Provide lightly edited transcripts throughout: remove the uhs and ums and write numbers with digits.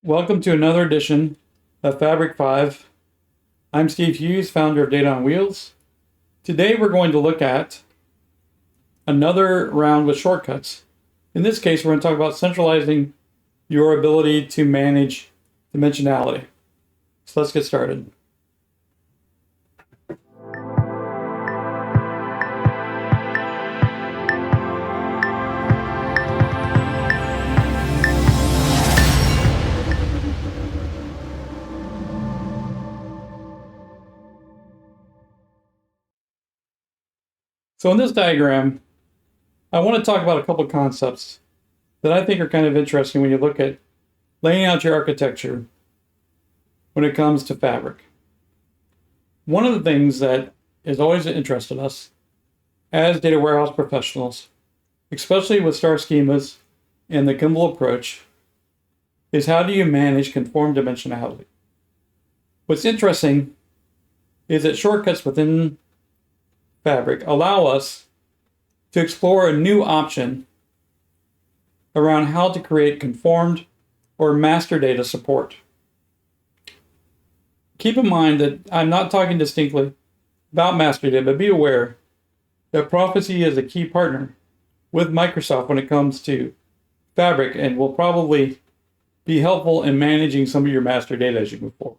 Welcome to another edition of Fabric 5. I'm Steve Hughes, founder of Data on Wheels. Today we're going to look at another round with shortcuts. In this case, we're going to talk about centralizing your ability to manage dimensionality. So let's get started. So in this diagram, I want to talk about a couple of concepts that I think are kind of interesting when you look at laying out your architecture when it comes to fabric. One of the things that has always interested us as data warehouse professionals, especially with star schemas and the Kimball approach, is how do you manage conformed dimensionality? What's interesting is that shortcuts within Fabric allow us to explore a new option around how to create conformed or master data support. Keep in mind that I'm not talking distinctly about master data, but be aware that Prophecy is a key partner with Microsoft when it comes to Fabric and will probably be helpful in managing some of your master data as you move forward.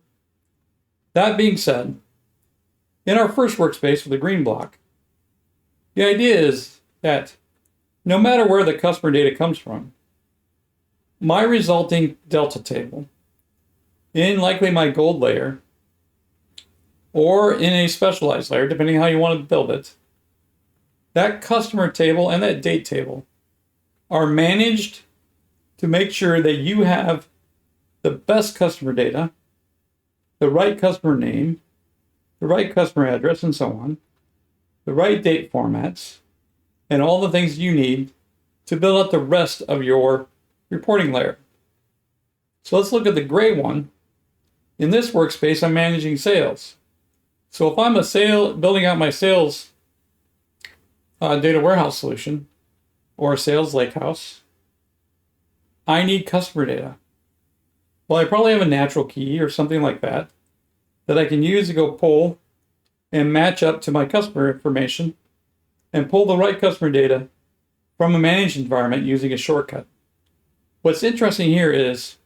That being said, in our first workspace with the green block, the idea is that no matter where the customer data comes from, my resulting delta table, in likely my gold layer, or in a specialized layer, depending on how you want to build it, that customer table and that date table are managed to make sure that you have the best customer data, the right customer name, the right customer address, and so on, the right date formats, and all the things you need to build out the rest of your reporting layer. So let's look at the gray one. In this workspace, I'm managing sales. So if I'm building out my sales data warehouse solution or a sales lakehouse, I need customer data. Well, I probably have a natural key or something like that I can use to go pull and match up to my customer information and pull the right customer data from a managed environment using a shortcut. What's interesting here is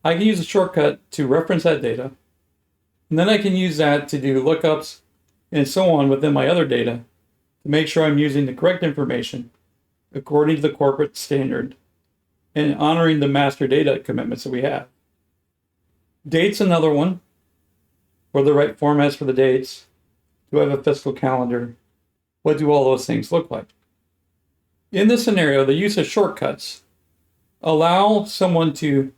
I can use a shortcut to reference that data, and then I can use that to do lookups and so on within my other data to make sure I'm using the correct information according to the corporate standard and honoring the master data commitments that we have. Date's another one. What are the right formats for the dates? Do I have a fiscal calendar? What do all those things look like? In this scenario, the use of shortcuts allow someone to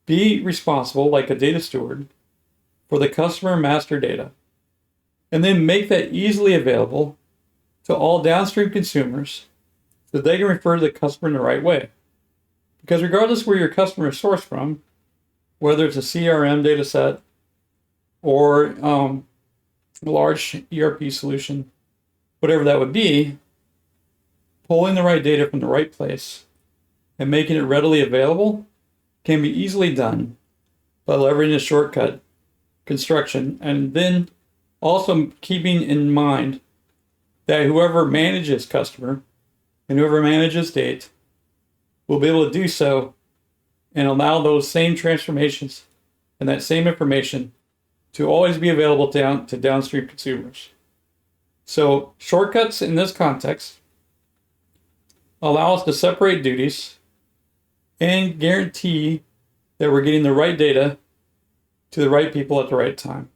be responsible, like a data steward, for the customer master data, and then make that easily available to all downstream consumers so they can refer to the customer in the right way. Because regardless where your customer is sourced from, whether it's a CRM data set or a large ERP solution, whatever that would be, pulling the right data from the right place and making it readily available can be easily done by leveraging a shortcut construction, and then also keeping in mind that whoever manages customer and whoever manages date will be able to do so and allow those same transformations and that same information to always be available down to downstream consumers. So shortcuts in this context allow us to separate duties and guarantee that we're getting the right data to the right people at the right time.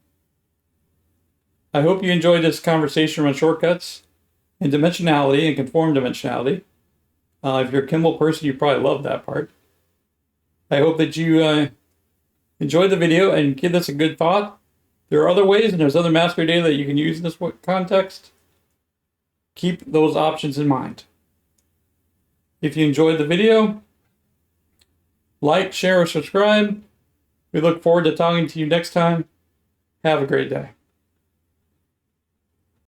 I hope you enjoyed this conversation around shortcuts and dimensionality and conformed dimensionality. If you're a Kimball person, you probably love that part. I hope that you enjoyed the video and give this a good thought. There are other ways, and there's other master data that you can use in this context. Keep those options in mind. If you enjoyed the video, like, share, or subscribe. We look forward to talking to you next time. Have a great day.